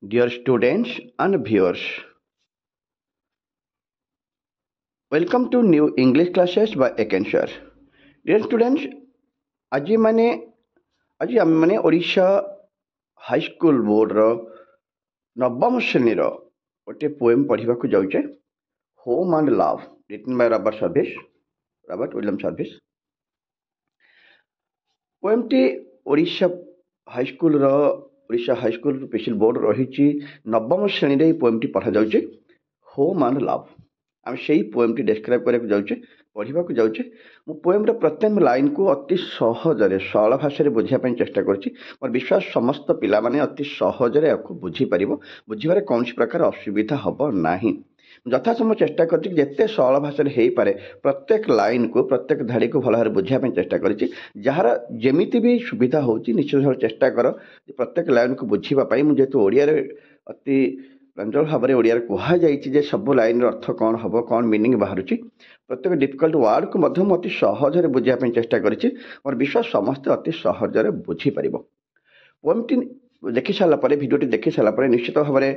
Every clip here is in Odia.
Dear students and viewers, welcome to new English classes by Eken sir. Dear students, ଆଜି ମାନେ ଆଜି ଆମେମାନେ ଓଡ଼ିଶା ହାଇସ୍କୁଲ ବୋର୍ଡ଼ର ନବମ ଶ୍ରେଣୀର ଗୋଟିଏ ପୋଏମ୍ ପଢ଼ିବାକୁ ଯାଉଛେ home and love written by Robert William Service. ପୋଏମ୍ଟି ଓଡ଼ିଶା ହାଇସ୍କୁଲ ସ୍ପେଶାଲ ବୋର୍ଡ଼ ରହିଛି ନବମ ଶ୍ରେଣୀରେ ଏହି ପୋଏମ୍ଟି ପଢ଼ାଯାଉଛି ହୋମ୍ ଆଣ୍ଡ ଲଭ୍। ଆମେ ସେହି ପୋଏମ୍ଟି ଡେସ୍କ୍ରାଇବ୍ କରିବାକୁ ଯାଉଛେ, ପଢ଼ିବାକୁ ଯାଉଛେ। ମୁଁ ପୋଏମ୍ର ପ୍ରତ୍ୟେକ ଲାଇନ୍କୁ ଅତି ସହଜରେ ସରଳ ଭାଷାରେ ବୁଝିବା ପାଇଁ ଚେଷ୍ଟା କରୁଛି। ମୋର ବିଶ୍ୱାସ ସମସ୍ତ ପିଲାମାନେ ଅତି ସହଜରେ ଏହାକୁ ବୁଝିପାରିବ, ବୁଝିବାରେ କୌଣସି ପ୍ରକାର ଅସୁବିଧା ହେବ ନାହିଁ। ଯଥାସମ୍ଭବ ଚେଷ୍ଟା କରିଛି ଯେତେ ସରଳ ଭାଷାରେ ହେଇପାରେ ପ୍ରତ୍ୟେକ ଲାଇନ୍କୁ ପ୍ରତ୍ୟେକ ଧାଡ଼ିକୁ ଭଲ ଭାବରେ ବୁଝିବା ପାଇଁ ଚେଷ୍ଟା କରିଛି। ଯାହାର ଯେମିତି ବି ସୁବିଧା ହେଉଛି ନିଶ୍ଚିତ ଭାବରେ ଚେଷ୍ଟା କର ଯେ ପ୍ରତ୍ୟେକ ଲାଇନ୍କୁ ବୁଝିବା ପାଇଁ। ମୁଁ ଯେହେତୁ ଓଡ଼ିଆରେ ଅତି ପ୍ରାଞ୍ଜଳ ଭାବରେ ଓଡ଼ିଆରେ କୁହାଯାଇଛି ଯେ ସବୁ ଲାଇନ୍ର ଅର୍ଥ କ'ଣ ହେବ, କ'ଣ ମିନିଂ ବାହାରୁଛି, ପ୍ରତ୍ୟେକ ଡିଫିକଲ୍ଟ ୱାର୍ଡ଼କୁ ମଧ୍ୟ ମୁଁ ଅତି ସହଜରେ ବୁଝିବା ପାଇଁ ଚେଷ୍ଟା କରିଛି। ମୋର ବିଶ୍ୱାସ ସମସ୍ତେ ଅତି ସହଜରେ ବୁଝିପାରିବ। ପୋଏମ୍ଟି ଦେଖି ସାରିଲା ପରେ, ଭିଡ଼ିଓଟି ଦେଖି ସାରିଲା ପରେ ନିଶ୍ଚିତ ଭାବରେ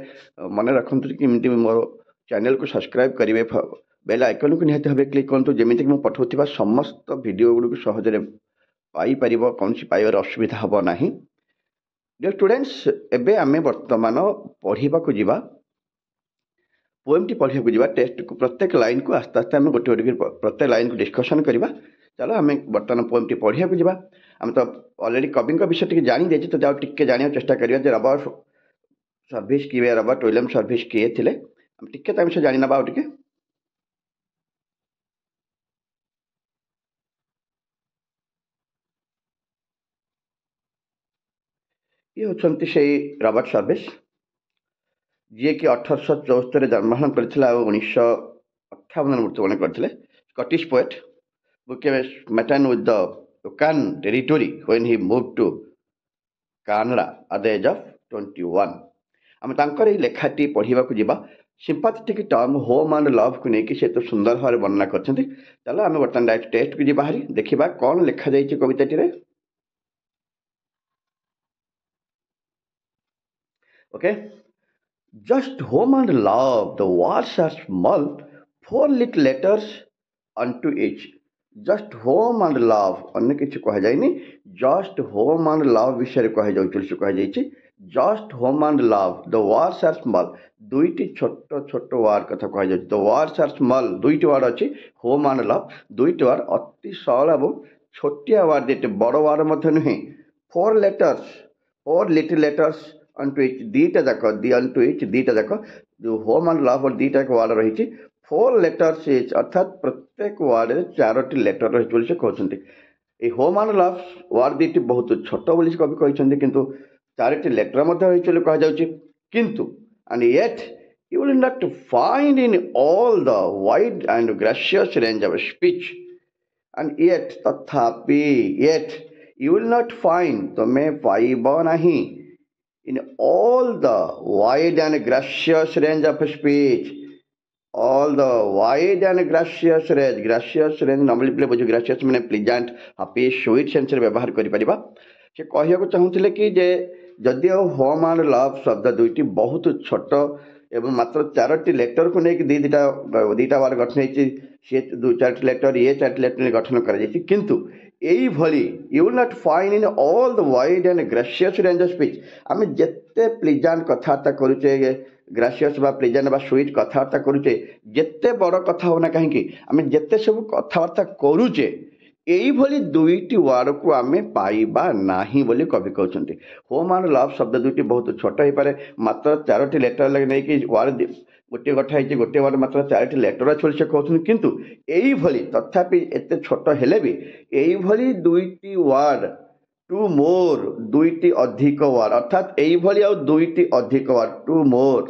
ମନେ ରଖନ୍ତୁ କି ଏମିତି ମୋର ଚ୍ୟାନେଲକୁ ସବସ୍କ୍ରାଇବ୍ କରିବେ, ବେଲ୍ ଆଇକନ୍କୁ ନିହାତି ଭାବେ କ୍ଲିକ୍ କରନ୍ତୁ, ଯେମିତିକି ମୁଁ ପଠାଉଥିବା ସମସ୍ତ ଭିଡ଼ିଓ ଗୁଡ଼ିକୁ ସହଜରେ ପାଇପାରିବ, କୌଣସି ପାଇବାରେ ଅସୁବିଧା ହେବ ନାହିଁ। ଡିୟର୍ ଷ୍ଟୁଡେଣ୍ଟସ୍, ଏବେ ଆମେ ବର୍ତ୍ତମାନ ପଢ଼ିବାକୁ ଯିବା, ପୋଏମ୍ଟି ପଢ଼ିବାକୁ ଯିବା। ଟେକ୍ସଟକୁ ପ୍ରତ୍ୟେକ ଲାଇନ୍କୁ ଆସ୍ତେ ଆସ୍ତେ ଆମେ ଗୋଟେ ଗୋଟେ ପ୍ରତ୍ୟେକ ଲାଇନ୍କୁ ଡିସ୍କସନ୍ କରିବା। ଚାଲ ଆମେ ବର୍ତ୍ତମାନ ପୋଏମ୍ଟି ପଢ଼ିବାକୁ ଯିବା। ଆମେ ତ ଅଲରେଡ଼ି କବିଙ୍କ ବିଷୟ ଟିକେ ଜାଣିଯାଇଛେ, ତ ଆଉ ଟିକେ ଜାଣିବାକୁ ଚେଷ୍ଟା କରିବା ଯେ ରବର୍ଟ ୱିଲିୟମ୍ ସର୍ଭିସ୍ କିଏ ଥିଲେ। ଆମେ ଟିକେ ତା ବିଷୟରେ ଜାଣିନେବା ଆଉ ଟିକେ। ଇଏ ହେଉଛନ୍ତି ସେଇ ରବର୍ଟ ସର୍ଭିସ୍ ଯିଏକି 1874ରେ ଜନ୍ମଗ୍ରହଣ କରିଥିଲେ ଆଉ 1958ରେ ମୃତ୍ୟୁବରଣ କରିଥିଲେ। Scottish poet became smitten with the Yukon territory when he moved to Canada at the age of 21। ଆମେ ତାଙ୍କର ଏଇ ଲେଖାଟି ପଢ଼ିବାକୁ ଯିବା। ସିମ୍ପାଥେଟିକ୍ ଟର୍ମ ହୋମ୍ ଆଣ୍ଡ ଲଭ୍କୁ ନେଇକି ସେ ଏତେ ସୁନ୍ଦର ଭାବରେ ବର୍ଣ୍ଣନା କରିଛନ୍ତି। ଚାଲ ଆମେ ବର୍ତ୍ତମାନ ଡାଇରେକ୍ଟ ଟେକ୍ସଟକୁ ଯିବା ହାରି, ଦେଖିବା କ'ଣ ଲେଖାଯାଇଛି କବିତାଟିରେ। Okay, just home and love, the words are small, 4 little letters unto each। just home and love, ଅନ୍ୟ କିଛି କୁହାଯାଇନି, just home and love ବିଷୟରେ କୁହାଯାଇଛି। just home and love, the words are small, ଦୁଇଟି ଛୋଟ ଛୋଟ ୱାର୍ଡ କଥା କୁହାଯାଉଛି। the words are small, ଦୁଇଟି ୱାର୍ଡ ଅଛି, home and love ଦୁଇଟି ୱାର୍ଡ ଅତି ସରଳ ଏବଂ ଛୋଟିଆ ୱାର୍ଡ, ଦୁଇଟି ବଡ଼ ୱାର୍ଡ ମଧ୍ୟ ନୁହେଁ। 4 little letters unto each, ଦୁଇଟା ଯାକ ଦୁଇଟା ଯାକ ଯୋଉ ହୋମ୍ ଆଣ୍ଡ ଲଭ୍ ଦୁଇଟା ୱାର୍ଡ ରହିଛି। 4 letters each, ଅର୍ଥାତ୍ ପ୍ରତ୍ୟେକ ୱାର୍ଡରେ 4ଟି ଲେଟର ରହିଛି ବୋଲି ସେ କହୁଛନ୍ତି। এই ହୋମ୍ ଆଣ୍ଡ ଲଭ୍ ୱାର୍ଡ ଦୁଇଟି ବହୁତ ଛୋଟ ବୋଲି କବି କହିଛନ୍ତି, କିନ୍ତୁ 4ଟି ଲେଟର ମଧ୍ୟ ରହିଛି ବୋଲି କୁହାଯାଉଛି। କିନ୍ତୁ and yet you will not find in all the wide and gracious range of speech, and yet ତଥାପି yet you will not find, ତମେ ପାଇବ ନାହିଁ, in all the wide and gracious range of speech, all the wide and gracious range normally ପିଲେ ବୁଝୁ, gracious ମାନେ ପ୍ଲିଜାଣ୍ଟ, ହାପି, ସୁଇଟ୍ ସେନ୍ସରେ ବ୍ୟବହାର କରିପାରିବା। ସେ କହିବାକୁ ଚାହୁଁଥିଲେ କି ଯେ ଯଦିଓ ହୋମ୍ ଆଣ୍ଡ ଲଭ୍ ଶବ୍ଦ ଦୁଇଟି ବହୁତ ଛୋଟ ଏବଂ ମାତ୍ର 4ଟି ଲେଟରକୁ ନେଇକି ଦୁଇଟା ୱାର୍ଡ ଗଠନ ହେଇଛି, ସିଏ 4ଟି ଲେଟର, ଇଏ 4ଟି ଲେଟର ଗଠନ କରାଯାଇଛି, କିନ୍ତୁ এইଭଳି you will not find in all the wide and gracious range of speech, ଆମେ ଯେତେ ପ୍ଲିଜାଣ୍ଟ କଥାବାର୍ତ୍ତା କରୁଛେ, ଗ୍ରାସିୟସ୍ ବା ପ୍ଲିଜାଣ୍ଟ ବା ସୁଇଟ୍ କଥାବାର୍ତ୍ତା କରୁଛେ, ଯେତେ ବଡ଼ କଥା ହଉ ନା କାହିଁକି, ଆମେ ଯେତେ ସବୁ କଥାବାର୍ତ୍ତା କରୁଛେ, এইଭଳି ଦୁଇଟି ୱାର୍ଡକୁ ଆମେ ପାଇବା ନାହିଁ ବୋଲି କବି କହୁଛନ୍ତି। ହୋମ୍ ଆଣ୍ଡ ଲଭ୍ ଶବ୍ଦ ଦୁଇଟି ବହୁତ ଛୋଟ ହେଇପାରେ, ମାତ୍ର 4ଟି ଲେଟର ନେଇକି ୱାର୍ଡ ଗୋଟିଏ କଥା ହେଇଛି, ଗୋଟିଏ ୱାର୍ଡ ମାତ୍ର 4ଟି ଲେଟର ଅଛି ବୋଲି ସେ କହୁଛନ୍ତି। କିନ୍ତୁ এইଭଳି, ତଥାପି ଏତେ ଛୋଟ ହେଲେ ବି এইଭଳି ଦୁଇଟି ୱାର୍ଡ, ଟୁ ମୋର୍, ଦୁଇଟି ଅଧିକ ୱାର୍ଡ, ଅର୍ଥାତ୍ এইଭଳି ଆଉ ଦୁଇଟି ଅଧିକ ୱାର୍ଡ, ଟୁ ମୋର୍,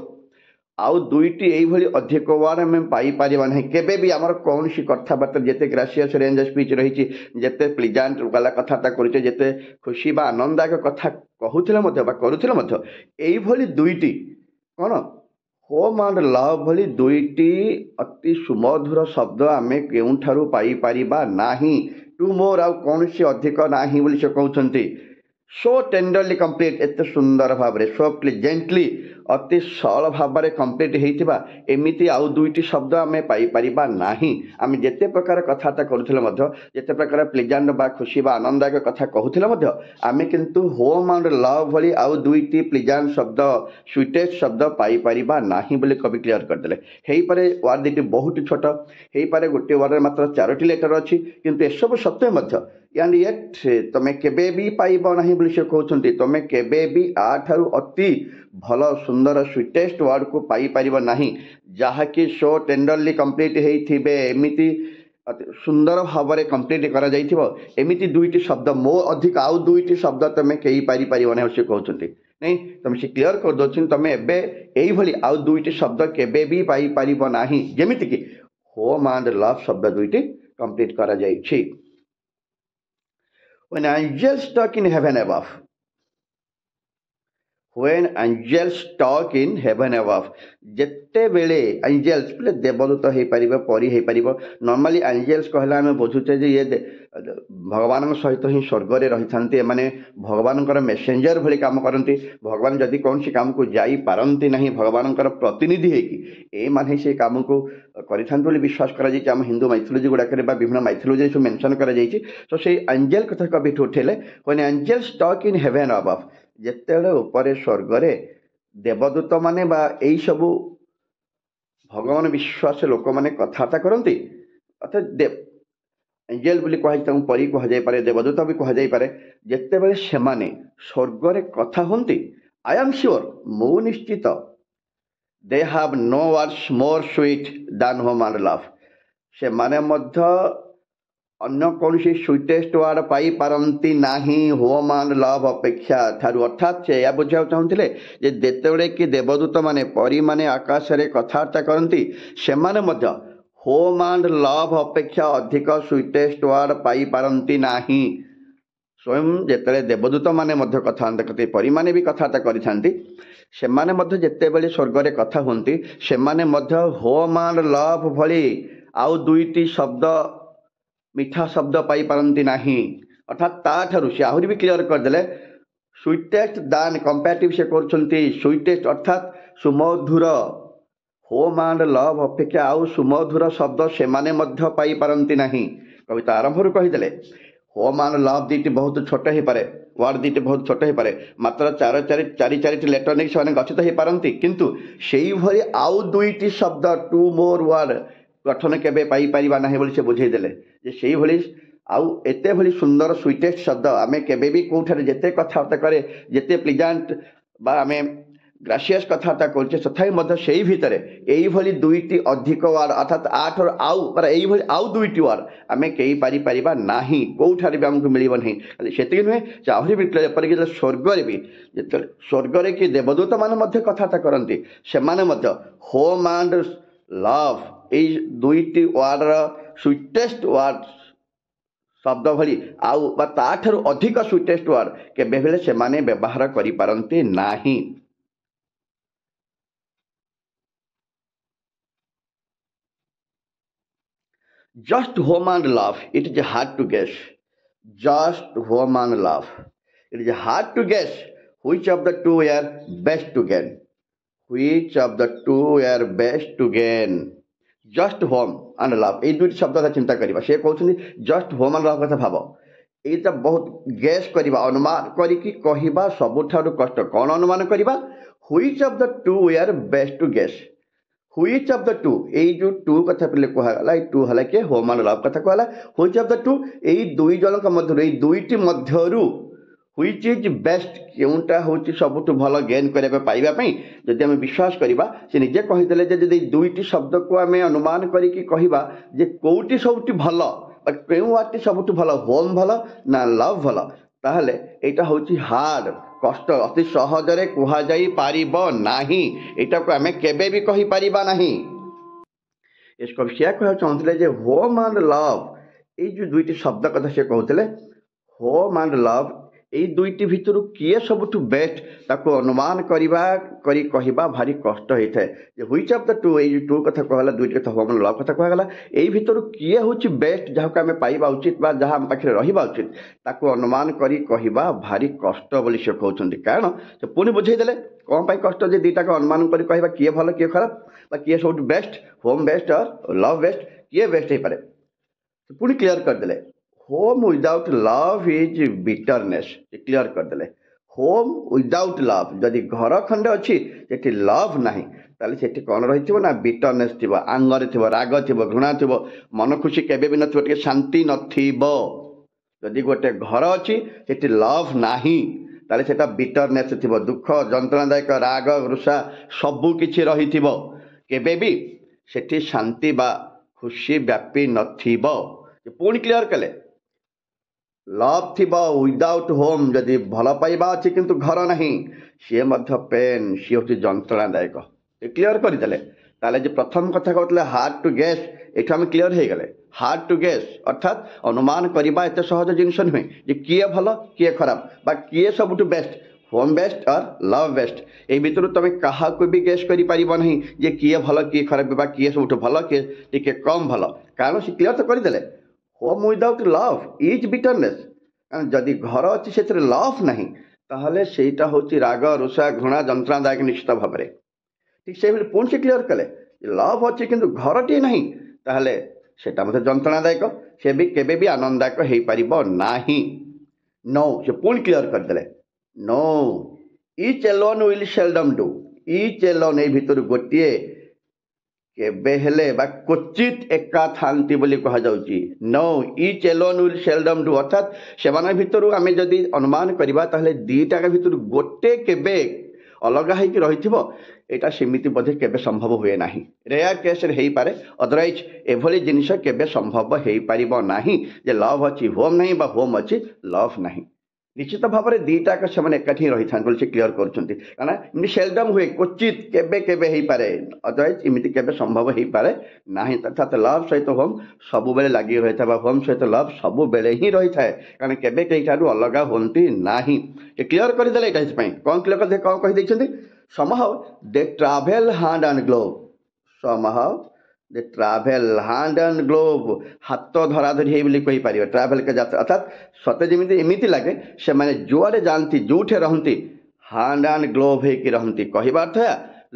ଆଉ ଦୁଇଟି এইଭଳି ଅଧିକ ୱାର୍ଡ ଆମେ ପାଇପାରିବା ନାହିଁ କେବେ ବି। ଆମର କୌଣସି କଥାବାର୍ତ୍ତା ଯେତେ ଗ୍ରାସିୟସ୍ ରେଞ୍ଜ ସ୍ପିଚ୍ ରହିଛି, ଯେତେ ପ୍ଲିଜାଣ୍ଟ ବାଲା କଥାବାର୍ତ୍ତା କରୁଛେ, ଯେତେ ଖୁସି ବା ଆନନ୍ଦଦାୟକ କଥା କହୁଥିଲେ ମଧ୍ୟ ବା କରୁଥିଲେ ମଧ୍ୟ, এইଭଳି ଦୁଇଟି କ'ଣ ହୋମ୍ ଆଣ୍ଡ ଲଭ୍ ଭଳି ଦୁଇଟି ଅତି ସୁମଧୁର ଶବ୍ଦ ଆମେ କେଉଁଠାରୁ ପାଇପାରିବା ନାହିଁ। ଟୁ ମୋର୍, ଆଉ କୌଣସି ଅଧିକ ନାହିଁ ବୋଲି ସେ କହୁଛନ୍ତି। ସୋ ଟେଣ୍ଡରଲି କମ୍ପ୍ଲିଟ୍, ଏତେ ସୁନ୍ଦର ଭାବରେ, ସୋ ପ୍ଲିଜେଣ୍ଟଲି, ଅତି ସରଳ ଭାବରେ କମ୍ପ୍ଲିଟ୍ ହେଇଥିବା ଏମିତି ଆଉ ଦୁଇଟି ଶବ୍ଦ ଆମେ ପାଇପାରିବା ନାହିଁ। ଆମେ ଯେତେ ପ୍ରକାର କଥାବାର୍ତ୍ତା କରୁଥିଲେ ମଧ୍ୟ, ଯେତେ ପ୍ରକାର ପ୍ଲିଜାଣ୍ଟ ବା ଖୁସି ବା ଆନନ୍ଦଦାୟକ କଥା କହୁଥିଲେ ମଧ୍ୟ ଆମେ କିନ୍ତୁ ହୋମ୍ ଆଣ୍ଡ ଲଭ୍ ଭଳି ଆଉ ଦୁଇଟି ପ୍ଲିଜାଣ୍ଟ ଶବ୍ଦ, ସୁଇଟେଷ୍ଟ ଶବ୍ଦ ପାଇପାରିବା ନାହିଁ ବୋଲି କବି କ୍ଲିୟର କରିଦେଲେ। ହେଇପାରେ ୱାର୍ଡ ଦୁଇଟି ବହୁତ ଛୋଟ, ହେଇପାରେ ଗୋଟିଏ ୱାର୍ଡରେ ମାତ୍ର 4ଟି ଲେଟର ଅଛି, କିନ୍ତୁ ଏସବୁ ସତ୍ତ୍ୱେ ମଧ୍ୟ ଆଣ୍ଡ ୟେଟ୍ ତମେ କେବେ ବି ପାଇବ ନାହିଁ ବୋଲି ସେ କହୁଛନ୍ତି। ତମେ କେବେ ବି ଆଠାରୁ ଅତି ଭଲ ସୁନ୍ଦର ସୁଇଟେଷ୍ଟ ୱାର୍ଡକୁ ପାଇପାରିବ ନାହିଁ, ଯାହାକି ସୋ ଟେଣ୍ଡରଲି କମ୍ପ୍ଲିଟ୍ ହେଇଥିବେ, ଏମିତି ସୁନ୍ଦର ଭାବରେ କମ୍ପ୍ଲିଟ୍ କରାଯାଇଥିବ। ଏମିତି ଦୁଇଟି ଶବ୍ଦ, ମୋ ଅଧିକ ଆଉ ଦୁଇଟି ଶବ୍ଦ ତମେ କେହି ପାରିପାରିବ ନାହିଁ ସେ କହୁଛନ୍ତି। ନାଇଁ, ତମେ ସେ କ୍ଲିୟର କରିଦେଉଛନ୍ତି ତମେ ଏବେ ଏଇଭଳି ଆଉ ଦୁଇଟି ଶବ୍ଦ କେବେ ବି ପାଇପାରିବ ନାହିଁ, ଯେମିତିକି ହୋମ୍ ଆଣ୍ଡ ଲଭ୍ ଶବ୍ଦ ଦୁଇଟି କମ୍ପ୍ଲିଟ୍ କରାଯାଇଛି। When angels talk in heaven above, when angels talk in heaven above, ଯେତେବେଳେ angels ବୋଲେ ଦେବଦୂତ ହେଇପାରିବ, ପରି ହେଇପାରିବ। ନର୍ମାଲି angels କହିଲେ ଆମେ ବୁଝୁଛେ ଯେ ଇଏ ଭଗବାନଙ୍କ ସହିତ ହିଁ ସ୍ୱର୍ଗରେ ରହିଥାନ୍ତି, ଏମାନେ ଭଗବାନଙ୍କର ମେସେଞ୍ଜର ଭଳି କାମ କରନ୍ତି। ଭଗବାନ ଯଦି କୌଣସି କାମକୁ ଯାଇପାରନ୍ତି ନାହିଁ ଭଗବାନଙ୍କର ପ୍ରତିନିଧି ହେଇକି, ଏମାନେ ହିଁ ସେ କାମକୁ କରିଥାନ୍ତି ବୋଲି ବିଶ୍ୱାସ କରାଯାଇଛି ଆମ ହିନ୍ଦୁ ମାଇଥୋଲୋଜି ଗୁଡ଼ାକରେ ବା ବିଭିନ୍ନ ମାଇଥୋଲୋଜିରେ ସବୁ ମେନସନ୍ କରାଯାଇଛି। ତ ସେଇ ଆଞ୍ଜେଲ କଥା କବିଠୁ ଉଠେଇଲେ, when angels talk in heaven above, ଯେତେବେଳେ ଉପରେ ସ୍ୱର୍ଗରେ ଦେବଦୂତ ମାନେ ବା ଏଇସବୁ ଭଗବାନ ବିଶ୍ୱାସ ଲୋକମାନେ କଥାବାର୍ତ୍ତା କରନ୍ତି, ଅର୍ଥାତ୍ ଏଞ୍ଜେଲ ବୋଲି କୁହାଯାଏ, ତାଙ୍କୁ ପରି କୁହାଯାଇପାରେ, ଦେବଦୂତ ବି କୁହାଯାଇପାରେ। ଯେତେବେଳେ ସେମାନେ ସ୍ୱର୍ଗରେ କଥା ହୁଅନ୍ତି, ଆଇ ଆମ୍ ସିଓର, ମୁଁ ନିଶ୍ଚିତ, they have no words more sweet than home and love, ସେମାନେ ମଧ୍ୟ ଅନ୍ୟ କୌଣସି ସୁଇଟେଷ୍ଟ ୱାର୍ଡ ପାଇପାରନ୍ତି ନାହିଁ ହୋମ୍ ଆଣ୍ଡ ଲଭ୍ ଅପେକ୍ଷା ଠାରୁ। ଅର୍ଥାତ୍ ସେ ଏହା ବୁଝିବାକୁ ଚାହୁଁଥିଲେ ଯେ ଯେତେବେଳେ କି ଦେବଦୂତ ମାନେ, ପରୀମାନେ ଆକାଶରେ କଥାବାର୍ତ୍ତା କରନ୍ତି, ସେମାନେ ମଧ୍ୟ ହୋମ୍ ଆଣ୍ଡ ଲଭ୍ ଅପେକ୍ଷା ଅଧିକ ସୁଇଟେଷ୍ଟ ୱାର୍ଡ ପାଇପାରନ୍ତି ନାହିଁ। ସ୍ୱୟଂ ଯେତେବେଳେ ଦେବଦୂତ ମାନେ ମଧ୍ୟ କଥାବାର୍ତ୍ତା କରନ୍ତି, ପରୀମାନେ ବି କଥାବାର୍ତ୍ତା କରିଥାନ୍ତି, ସେମାନେ ମଧ୍ୟ ଯେତେବେଳେ ସ୍ୱର୍ଗରେ କଥା ହୁଅନ୍ତି, ସେମାନେ ମଧ୍ୟ ହୋମ୍ ଆଣ୍ଡ ଲଭ୍ ଭଳି ଆଉ ଦୁଇଟି ଶବ୍ଦ, ମିଠା ଶବ୍ଦ ପାଇପାରନ୍ତି ନାହିଁ। ଅର୍ଥାତ୍ ତାଠାରୁ ସେ ଆହୁରି ବି କ୍ଲିୟର କରିଦେଲେ, ସୁଇଟେଷ୍ଟ ଦାନ୍ କମ୍ପାରେଟିଭ୍ ସେ କରୁଛନ୍ତି, ସୁଇଟେଷ୍ଟ ଅର୍ଥାତ୍ ସୁମଧୁର, ହୋମ୍ ଆଣ୍ଡ ଲଭ୍ ଅପେକ୍ଷା ଆଉ ସୁମଧୁର ଶବ୍ଦ ସେମାନେ ମଧ୍ୟ ପାଇପାରନ୍ତି ନାହିଁ। କବିତା ଆରମ୍ଭରୁ କହିଦେଲେ ହୋମ୍ ଆଣ୍ଡ ଲଭ୍ ଦୁଇଟି ବହୁତ ଛୋଟ ହେଇପାରେ, ୱାର୍ଡ ଦୁଇଟି ବହୁତ ଛୋଟ ହେଇପାରେ, ମାତ୍ର ଚାରିଟି ଲେଟର ନେଇକି ସେମାନେ ଗଠିତ ହେଇପାରନ୍ତି, କିନ୍ତୁ ସେଇଭଳି ଆଉ ଦୁଇଟି ଶବ୍ଦ, ଟୁ ମୋର୍ ୱାର୍ଡ ଗଠନ କେବେ ପାଇପାରିବା ନାହିଁ ବୋଲି ସେ ବୁଝେଇଦେଲେ। ଯେ ସେଇଭଳି ଆଉ ଏତେ ଭଳି ସୁନ୍ଦର ସୁଇଟେଷ୍ଟ ଶବ୍ଦ ଆମେ କେବେ ବି କେଉଁଠାରେ ଯେତେ କଥାବାର୍ତ୍ତା କରେ, ଯେତେ ପ୍ଲିଜାଣ୍ଟ ବା ଆମେ ଗ୍ରାସିୟସ୍ କଥାବାର୍ତ୍ତା କରୁଛେ, ତଥାପି ମଧ୍ୟ ସେଇ ଭିତରେ ଏଇଭଳି ଦୁଇଟି ଅଧିକ ୱାର୍ଡ, ଅର୍ଥାତ୍ ଆଠରୁ ଆଉ ଏଇଭଳି ଆଉ ଦୁଇଟି ୱାର୍ଡ ଆମେ କେହି ପାରିପାରିବା ନାହିଁ, କେଉଁଠାରେ ବି ଆମକୁ ମିଳିବ ନାହିଁ। ଖାଲି ସେତିକି ନୁହେଁ, ସେ ଆହୁରି ବି ଏପରିକି ସ୍ୱର୍ଗରେ ବି, ଯେତେବେଳେ ସ୍ୱର୍ଗରେ କି ଦେବଦୂତ ମାନେ ମଧ୍ୟ କଥାବାର୍ତ୍ତା କରନ୍ତି, ସେମାନେ ମଧ୍ୟ ହୋମ୍ ଆଣ୍ଡ ଲଭ୍ ଏଇ ଦୁଇଟି ୱାର୍ଡର ସୁଇଟେଷ୍ଟ ୱାର୍ଡ ଶବ୍ଦ ଭଳି ଆଉ ବା ତାଠାରୁ ଅଧିକ ସୁଇଟେଷ୍ଟ ୱାର୍ଡ କେବେ ହେଲେ ସେମାନେ ବ୍ୟବହାର କରିପାରନ୍ତି ନାହିଁ। Just home and love, it is hard to guess. Just home and love, it is hard to guess which of the two are best to gain. Which of the two are best to gain? Just home and love, এই দুইটি শব্দ কথা চিন্তা করিবা। সে কହୁଛନ୍ତି just home and love কথা ভাব, এইটা ବହୁତ ଗେସ୍ କରିବା, ଅନୁମାନ କରିକି କହିବା ସବୁଠାରୁ କଷ୍ଟ। କ'ଣ ଅନୁମାନ କରିବା? Which of the two are best to guess? Which of the two, এই ଯେଉଁ ଟୁ କଥା ପିଲେ କୁହାଗଲା, ଏଇ ଟୁ ହେଲା କି ହୋମ୍ ଆଣ୍ଡ ଲଭ୍ କଥା କୁହାଗଲା। Which of the two, ଏଇ ଦୁଇ ଜଣଙ୍କ ମଧ୍ୟରୁ, ଏଇ ଦୁଇଟି ମଧ୍ୟରୁ which is best, କେଉଁଟା ହେଉଛି ସବୁଠୁ ଭଲ ଗେନ୍ କରିବା ପାଇବା ପାଇଁ ଯଦି ଆମେ ବିଶ୍ୱାସ କରିବା। ସେ ନିଜେ କହିଦେଲେ ଯେ ଯଦି ଦୁଇଟି ଶବ୍ଦକୁ ଆମେ ଅନୁମାନ କରିକି କହିବା ଯେ କେଉଁଟି ସବୁଠୁ ଭଲ ବା କେଉଁ ୱାର୍ଡଟି ସବୁଠୁ ଭଲ, ହୋମ୍ ଭଲ ନା ଲଭ୍ ଭଲ, ତାହେଲେ ଏଇଟା ହେଉଛି ହାର୍ଡ, କଷ୍ଟ, ଅତି ସହଜରେ କୁହାଯାଇ ପାରିବ ନାହିଁ, ଏଇଟାକୁ ଆମେ କେବେ ବି କହିପାରିବା ନାହିଁ। କବି ସେୟା କହିବାକୁ ଚାହୁଁଥିଲେ ଯେ ହୋମ୍ ଆଣ୍ଡ ଲଭ୍, ଏଇ ଯେଉଁ ଦୁଇଟି ଶବ୍ଦ କଥା ସେ କହୁଥିଲେ, ହୋମ୍ ଆଣ୍ଡ ଲଭ୍ এই দুইটি ভিতରୁ କିଏ ସବୁଠୁ ବେଷ୍ଟ ତାକୁ ଅନୁମାନ କରିବା କରି କହିବା ଭାରି କଷ୍ଟ ହେଇଥାଏ ଯେ ହ୍ୱିଚ୍ ଅଫ୍ ଦ ଟୁ, ଏଇ ଯେଉଁ ଟୁ କଥା କୁହାଗଲା, ଦୁଇଟି କଥା ହବ ଲଭ୍ କଥା କୁହାଗଲା, ଏଇ ଭିତରୁ କିଏ ହେଉଛି ବେଷ୍ଟ ଯାହାକୁ ଆମେ ପାଇବା ଉଚିତ ବା ଯାହା ଆମ ପାଖରେ ରହିବା ଉଚିତ ତାକୁ ଅନୁମାନ କରି କହିବା ଭାରି କଷ୍ଟ ବୋଲି ସେ କହୁଛନ୍ତି। କାରଣ ସେ ପୁଣି ବୁଝେଇଦେଲେ କ'ଣ ପାଇଁ କଷ୍ଟ, ଯେ ଦୁଇଟାକୁ ଅନୁମାନ କରି କହିବା କିଏ ଭଲ କିଏ ଖରାପ ବା କିଏ ସବୁଠୁ best, home best or love best, କିଏ ବେଷ୍ଟ ହେଇପାରେ। ପୁଣି କ୍ଲିୟର କରିଦେଲେ home without love is bitterness, clear କରିଦେଲେ ହୋମ୍ ୱିଦାଉଟ୍ ଲଭ୍, ଯଦି ଘର ଖଣ୍ଡେ ଅଛି ସେଠି ଲଭ୍ ନାହିଁ ତାହେଲେ ସେଠି କ'ଣ ରହିଥିବ ନା ବିଟରନେସ୍ ଥିବ, ଆଙ୍ଗରେ ଥିବ, ରାଗ ଥିବ, ଘୃଣା ଥିବ, ମନ ଖୁସି କେବେ ବି ନଥିବ, ଟିକେ ଶାନ୍ତି ନଥିବ। ଯଦି ଗୋଟେ ଘର ଅଛି ସେଠି ଲଭ୍ ନାହିଁ ତାହେଲେ ସେଟା ବିଟରନେସ୍ ଥିବ, ଦୁଃଖ, ଯନ୍ତ୍ରଣାଦାୟକ, ରାଗ, ରୁଷା ସବୁ କିଛି ରହିଥିବ, କେବେ ବି ସେଠି ଶାନ୍ତି ବା ଖୁସି ବ୍ୟାପି ନଥିବ। ପୁଣି କ୍ଲିୟର କଲେ ଲଭ୍ ଥିବ ୱିଦାଉଟ୍ ହୋମ୍, ଯଦି ଭଲ ପାଇବା ଅଛି କିନ୍ତୁ ଘର ନାହିଁ ସିଏ ମଧ୍ୟ ପେନ୍, ସିଏ ହେଉଛି ଯନ୍ତ୍ରଣାଦାୟକ। କ୍ଲିୟର କରିଦେଲେ ତାହେଲେ ଯେ ପ୍ରଥମ କଥା କହୁଥିଲେ ହାର୍ଡ ଟୁ ଗେସ୍, ଏଠୁ ଆମେ କ୍ଲିୟର ହେଇଗଲେ ହାର୍ଡ ଟୁ ଗେସ୍ ଅର୍ଥାତ୍ ଅନୁମାନ କରିବା ଏତେ ସହଜ ଜିନିଷ ନୁହେଁ ଯେ କିଏ ଭଲ କିଏ ଖରାପ ବା କିଏ ସବୁଠୁ best, home best or love best. ଏଇ ଭିତରୁ ତୁମେ କାହାକୁ ବି ଗେସ୍ କରିପାରିବ ନାହିଁ ଯେ କିଏ ଭଲ କିଏ ଖରାପ ବା କିଏ ସବୁଠୁ ଭଲ କିଏ ଟିକେ କମ୍ ଭଲ, କାରଣ ସେ କ୍ଲିୟର ତ କରିଦେଲେ ହୋମ୍ ୱିଦାଉଟ୍ ଲଭ୍ ଇଜ୍ ବିଟରନେସ୍। କାରଣ ଯଦି ଘର ଅଛି ସେଥିରେ ଲଭ୍ ନାହିଁ ତାହେଲେ ସେଇଟା ହେଉଛି ରାଗ, ରୁଷା, ଘୃଣା, ଯନ୍ତ୍ରଣାଦାୟକ ନିଶ୍ଚିତ ଭାବରେ। ଠିକ୍ ସେଇଭଳି ପୁଣି ସେ କ୍ଲିୟର କଲେ ଲଭ୍ ଅଛି କିନ୍ତୁ ଘରଟିଏ ନାହିଁ ତାହେଲେ ସେଇଟା ମଧ୍ୟ ଯନ୍ତ୍ରଣାଦାୟକ, ସେ ବି କେବେ ବି ଆନନ୍ଦଦାୟକ ହେଇପାରିବ ନାହିଁ। ନୋ, ସେ ପୁଣି କ୍ଲିୟର କରିଦେଲେ no each alone will seldom do, each alone ଏଇ ଭିତରୁ ଗୋଟିଏ କେବେ ହେଲେ ବା କ୍ୱଚିତ୍ ଏକା ଥାନ୍ତି ବୋଲି କୁହାଯାଉଛି। No each alone will seldom ଡୁ ଅର୍ଥାତ୍ ସେମାନଙ୍କ ଭିତରୁ ଆମେ ଯଦି ଅନୁମାନ କରିବା ତାହେଲେ ଦୁଇଟାକ ଭିତରୁ ଗୋଟେ କେବେ ଅଲଗା ହେଇକି ରହିଥିବ, ଏଇଟା ସେମିତି ବୋଧେ କେବେ ସମ୍ଭବ ହୁଏ ନାହିଁ, ରେୟାର କେସ୍ରେ ହେଇପାରେ, ଅଦରୱାଇଜ୍ ଏଭଳି ଜିନିଷ କେବେ ସମ୍ଭବ ହେଇପାରିବ ନାହିଁ ଯେ ଲଭ୍ ଅଛି ହୋମ୍ ନାହିଁ ବା ହୋମ୍ ଅଛି ଲଭ୍ ନାହିଁ। ନିଶ୍ଚିତ ଭାବରେ ଦୁଇଟାକ ସେମାନେ ଏକାଠି ରହିଥାନ୍ତି ବୋଲି ସେ କ୍ଲିୟର କରୁଛନ୍ତି, କାରଣ ଏମିତି ସେଲ୍ଡମ୍ ହୁଏ, କ୍ୱଚିତ୍ କେବେ କେବେ ହେଇପାରେ, ଅଦରୱାଇଜ୍ ଏମିତି କେବେ ସମ୍ଭବ ହେଇପାରେ ନାହିଁ। ଅର୍ଥାତ୍ ଲଭ୍ ସହିତ ହୋମ୍ ସବୁବେଳେ ଲାଗି ରହିଥାଏ ବା ହୋମ୍ ସହିତ ଲଭ୍ ସବୁବେଳେ ହିଁ ରହିଥାଏ, କାରଣ କେବେ କେହିଠାରୁ ଅଲଗା ହୁଅନ୍ତି ନାହିଁ। ସେ କ୍ଲିୟର କରିଦେଲେ ଏଇଟା ସେଥିପାଇଁ କ'ଣ କ୍ଲିୟର କରିଦେଲେ, କ'ଣ କହିଦେଇଛନ୍ତି somehow they travel hand and glove, somehow they travel hand and glove, ହାତ ଧରାଧରି ହେଇ ବୋଲି କହିପାରିବେ ଟ୍ରାଭେଲ୍ କେ ଯାତ୍ରା, ଅର୍ଥାତ୍ ସତେ ଯେମିତି ଏମିତି ଲାଗେ ସେମାନେ ଯୁଆଡ଼େ ଯାଆନ୍ତି ଯୋଉଠି ରହନ୍ତି ହ୍ୟାଣ୍ଡ ଆଣ୍ଡ ଗ୍ଲୋଭ୍ ହେଇକି ରହନ୍ତି, କହିବା ଅର୍ଥ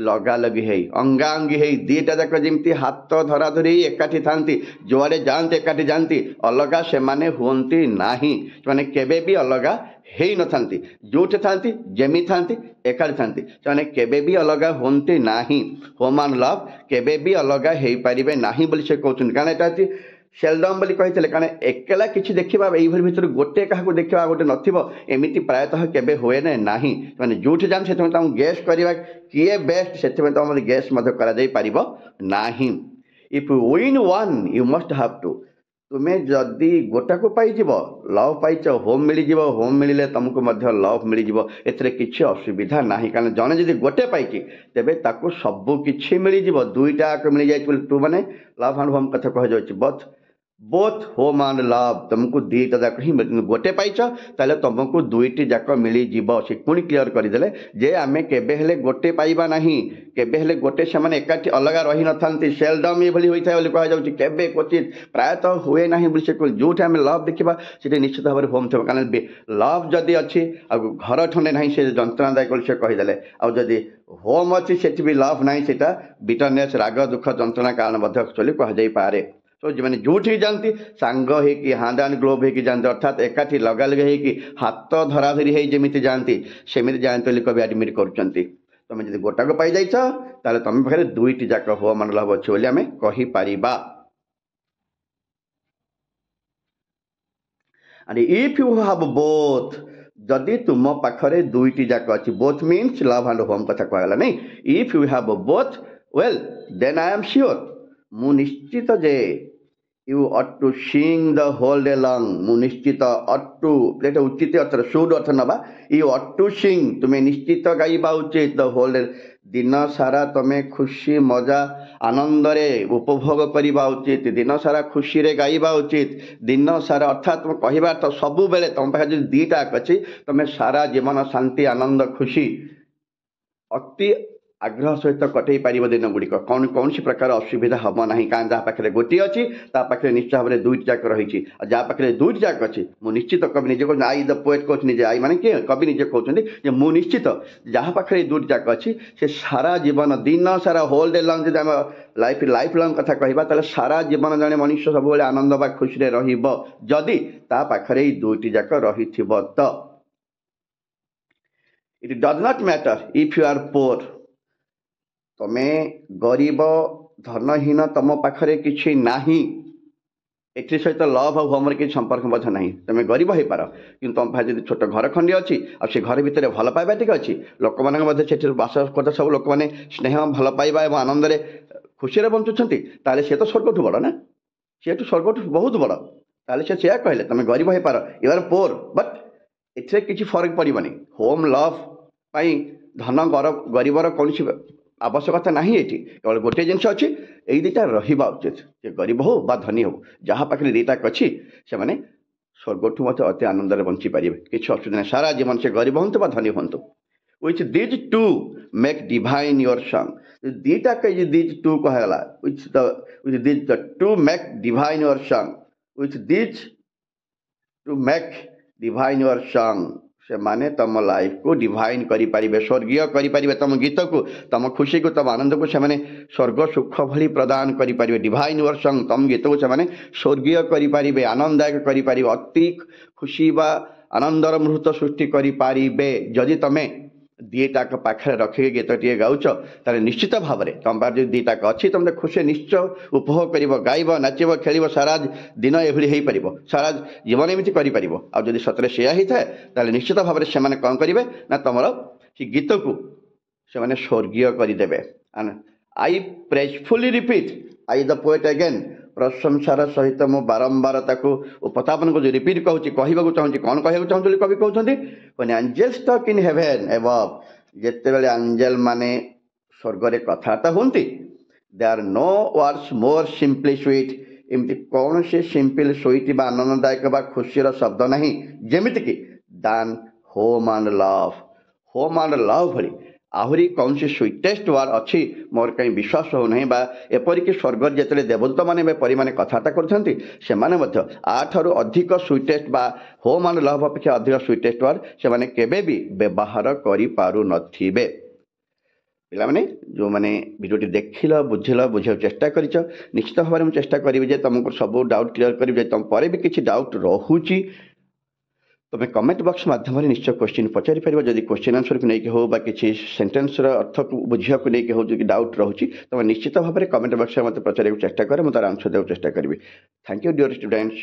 ଲଗାଲଗି ହେଇ ଅଙ୍ଗାଅଙ୍ଗୀ ହେଇ ଦୁଇଟା ଯାକ ଯେମିତି ହାତ ଧରାଧରି ଏକାଠି ଥାନ୍ତି, ଯୁଆଡ଼େ ଯାଆନ୍ତି ଏକାଠି ଯାଆନ୍ତି, ଅଲଗା ସେମାନେ ହୁଅନ୍ତି ନାହିଁ, ସେମାନେ କେବେ ବି ଅଲଗା ହେଇନଥାନ୍ତି, ଯୋଉଠି ଥାନ୍ତି ଯେମିତି ଥାନ୍ତି ଏକାଠି ଥାନ୍ତି, ସେମାନେ କେବେ ବି ଅଲଗା ହୁଅନ୍ତି ନାହିଁ। ହୋମ୍ ଆଣ୍ଡ ଲଭ୍ କେବେ ବି ଅଲଗା ହେଇପାରିବେ ନାହିଁ ବୋଲି ସେ କହୁଛନ୍ତି, କାରଣ ଏଇଟା ହେଉଛି ସେଲ୍ଡମ୍ ବୋଲି କହିଥିଲେ, କାରଣ ଏକଲା କିଛି ଦେଖିବା ଏଇଭଳି ଭିତରୁ ଗୋଟେ କାହାକୁ ଦେଖିବା ଗୋଟେ ନଥିବ, ଏମିତି ପ୍ରାୟତଃ କେବେ ହୁଏ ନାହିଁ। ସେମାନେ ଯୋଉଠି ଯାଆନ୍ତି ସେଥିପାଇଁ ତାଙ୍କୁ ଗେସ୍ କରିବା କିଏ ବେଷ୍ଟ ସେଥିପାଇଁ ତୁମ ଗେସ୍ ମଧ୍ୟ କରାଯାଇପାରିବ ନାହିଁ। If you win one you must have to, ତୁମେ ଯଦି ଗୋଟାକୁ ପାଇଯିବ ଲଭ୍ ପାଇଛ, ହୋମ୍ ମିଳିଯିବ, ହୋମ୍ ମିଳିଲେ ତୁମକୁ ମଧ୍ୟ ଲଭ୍ ମିଳିଯିବ, ଏଥିରେ କିଛି ଅସୁବିଧା ନାହିଁ। କାରଣ ଜଣେ ଯଦି ଗୋଟେ ପାଇଛି ତେବେ ତାକୁ ସବୁ କିଛି ମିଳିଯିବ, ଦୁଇଟା ଯାକ ମିଳିଯାଇଛି ବୋଲି ଟୁ ମାନେ ଲଭ୍ ଆଣ୍ଡ ହୋମ୍ କଥା କୁହାଯାଉଛି, ବୋଥ୍ ହୋମ୍ ଆଣ୍ଡ ଲଭ୍, ତୁମକୁ ଦୁଇଟା ଯାକ ହିଁ ଗୋଟେ ପାଇଛ ତାହେଲେ ତୁମକୁ ଦୁଇଟି ଯାକ ମିଳିଯିବ। ସେ ପୁଣି କ୍ଲିୟର କରିଦେଲେ ଯେ ଆମେ କେବେ ହେଲେ ଗୋଟେ ପାଇବା ନାହିଁ, କେବେ ହେଲେ ଗୋଟେ ସେମାନେ ଏକାଠି ଅଲଗା ରହିନଥାନ୍ତି, ସେଲ୍ଡମ୍ ଏଭଳି ହୋଇଥାଏ ବୋଲି କୁହାଯାଉଛି, କେବେ କ୍ୱଚିତ୍ ପ୍ରାୟତଃ ହୁଏ ନାହିଁ ବୋଲି ସେ କହିଲେ। ଯୋଉଠି ଆମେ ଲଭ୍ ଦେଖିବା ସେଠି ନିଶ୍ଚିତ ଭାବରେ ହୋମ୍ ଥିବ, କାରଣ ଲଭ୍ ଯଦି ଅଛି ଆଉ ଘର ଖଣ୍ଡେ ନାହିଁ ସେ ଯନ୍ତ୍ରଣାଦାୟକ ବୋଲି ସେ କହିଦେଲେ, ଆଉ ଯଦି ହୋମ୍ ଅଛି ସେଠି ବି ଲଭ୍ ନାହିଁ ସେଇଟା ବିଟରନେସ୍, ରାଗ, ଦୁଃଖ, ଯନ୍ତ୍ରଣା କାରଣ ମଧ୍ୟ ଆକ୍ଚୁଆଲି କୁହାଯାଇପାରେ। ତ ଯେଉଁମାନେ ଯୋଉଠିକି ଯାଆନ୍ତି ସାଙ୍ଗ ହେଇକି ହ୍ୟାଣ୍ଡ ଆଣ୍ଡ ଗ୍ଲୋଭ୍ ହେଇକି ଯାଆନ୍ତି, ଅର୍ଥାତ୍ ଏକାଠି ଲଗାଲଗି ହେଇକି ହାତ ଧରାଧରି ହେଇ ଯେମିତି ଯାଆନ୍ତି ସେମିତି ଯାଆନ୍ତି ବୋଲି କବି ଆଡମିଟ୍ କରୁଛନ୍ତି। ତୁମେ ଯଦି ଗୋଟାକୁ ପାଇଯାଇଛ ତାହେଲେ ତୁମ ପାଖରେ ଦୁଇଟି ଯାକ ହୋମ୍ ଆଣ୍ଡ ଲଭ୍ ଅଛି ବୋଲି ଆମେ କହିପାରିବା। and if you have both, ଯଦି ତୁମ ପାଖରେ ଦୁଇଟି ଯାକ ଅଛି, both means love and home କଥା କୁହାଗଲା ନାହିଁ, if you have both well then I am sure, ମୁଁ ନିଶ୍ଚିତ ଯେ you ought to sing the whole day long, ମୁଁ ନିଶ୍ଚିତ ought to ଏଟା ଉଚିତ ଅର୍ଥ should ଅର୍ଥ ନେବା, you ought to sing ତୁମେ ନିଶ୍ଚିତ ଗାଇବା ଉଚିତ the whole day दिन सारा तुम खुशी मजा आनंद रे उपभोग करवा उचित दिन सारा खुशी रे गाइबा उचित दिन सारा अर्थात तुम कहबार तो सबु बेले तुम पाखे जो दीटा अच्छी तुम सारा जीवन शांति आनंद खुशी अति आग्रह सहित कटई पार दिन गुड़िक कौन कौन प्रकार असुविधा हम ना क्या जहाँ पाखे गोटे अच्छी पाखे निश्चित भाव में दुईट जाक रही जहाँ पाखे दुईट जाक अच्छी मुझे निश्चित कवि निजे कहते आई द पोएट कहते निजे आई माने किए कवि निजे कहते मुझे निश्चित जहाँ पाखे दुईट जाक अच्छी से सारा जीवन दिन सारा होल डे लंग जो लाइफ लंग कथा कहवा ताले सारा जीवन जड़े मनुष्य सब आनंद बा खुशी रही पाखे दुईट जाक रही तो it does not matter if you are poor तुम्हें गरीब धनहीन तुम पाखे किसी ना एथि सहित लव और होम किसी संपर्क ना तुम गरीब हो पार कि तुम पाखे छोट घर खंडी अच्छी आ से घर भितर भल पाइबा टी अच्छी लोक मैंने बास करता सब लोक मैंने स्नेह भल पाइबा और आनंद खुशी बंचुंट ताले सी तो स्वर्ग ठू बड़ ना सी स्वर्ग ठू बहुत बड़ ताले से कहले तुम गरीब हो पार यू आर पोर बट एथे किसी फरक पड़ोनी होम लव धन गरीबर कौन आवश्यकता ना ये केवल गोटे जिनस अच्छी यही दुटा रहा उचित जे गरीब हो बा धनी हो जहाँ पाखे दुटा अच्छी से मैंने स्वर्ग ठू मत अति आनंद बंची पारे किसी असुविधा नहीं सारा जीवन से गरीब हूँ बा धनी हूँ which these two make divine your son दुटा कही दिज टू कहला which these the two make divine your son which these two make divine your son से माने तुम लाइफ को डिवाइन करें स्वर्गीय करें तुम गीत को तुम खुशी को तुम आनंद को से स्वर्ग सुख भली प्रदान करें डिवाइन योर संग तुम गीत को से स्वर्गीय करें आनंददायक करें अति खुशी बा आनंदर मुहूर्त सृष्टि करें जदि तुम्हें दीटाक पाखे रखिक गीत टे गाउच ताले निश्चित भाव में तुम पास जो दीटाक अच्छी तुम खुशी निश्चय उपभोग कर गायब नाचब खेल सारा दिन एभली हो पार सारा जीवन एमती कर आदि सतरे से ताले निश्चित भाव में से कौन करेंगे ना तुम से गीत को से स्वर्गीय करदे I praisefully repeat I the poet again प्रशंसार सहित मु बारंबार उपस्थापन को जो रिपीट कहूँ कहवाक चाहूँगी कौन कहना चाहूँ कवि कहते angels talk in heaven above जिते बड़े एंजेल माने स्वर्ग में कथबार्ता होती they are no words more simply sweet एमती कौन से सिंपल स्वीट बा आनंददायक बा खुशीर शब्द ना जमीक दान होम एंड लव भली आहरी कौन से स्वीटेस्ट वार्ड अच्छी मोर कहीं विश्वास होना एपरिक स्वर्ग जिते देवदूत मैंने परी मैंने कथबार्ता करते आठू अधिक स्वीटेस्ट बा होम एंड लव अपेक्षा अधिक स्वीटेस्ट वार्ड से केबे भी व्यवहार करूँ पे जो मैंने भिडियोटी देखिल बुझिल बुझे चेष्टा कर निश्चित भाव में चेष्टा करी तुमको सब डाउट क्लीयर करी तुम पर भी किसी डाउट रोचे तुम्हें कमेंट बॉक्स माध्यम निश्चय क्वेश्चन पचारि पार जब क्वेश्चन आंसर को लेकिन हो किसी सेंटेंस अर्थ को बुझा को लेकिन हो जो डाउट रोचे तुम निश्चित भाव में कमेंट बॉक्स में मत पचार चेष्टा कर मुझे आंसर देवाक चेष्टा करी। Thank you dear students.